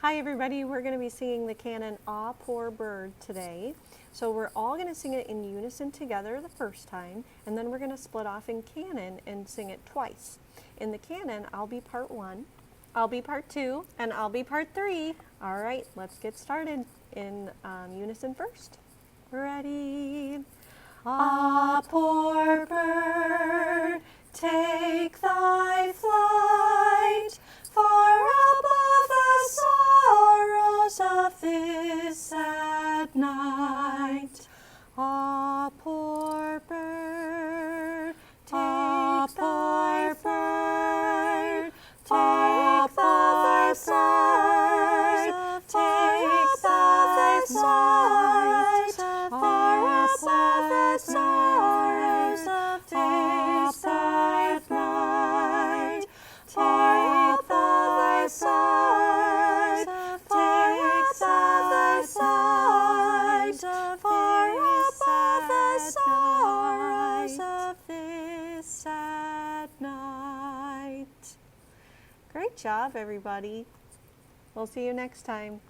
Hi everybody, we're going to be singing the canon Ah Poor Bird today. So we're all going to sing it in unison together the first time, and then we're going to split off in canon and sing it twice. In the canon, I'll be part 1, I'll be part 2, and I'll be part 3. All right, let's get started in unison first. Ready? Ah, poor bird, take thy flight far above the sorrows of this sad night. Ah, poor bird, take thy bird, take thy bird, take thy flight far above the sorrows of this sad night. Take thy bird, take thy flight far above the sorrows of this sad night. Great job, everybody. We'll see you next time.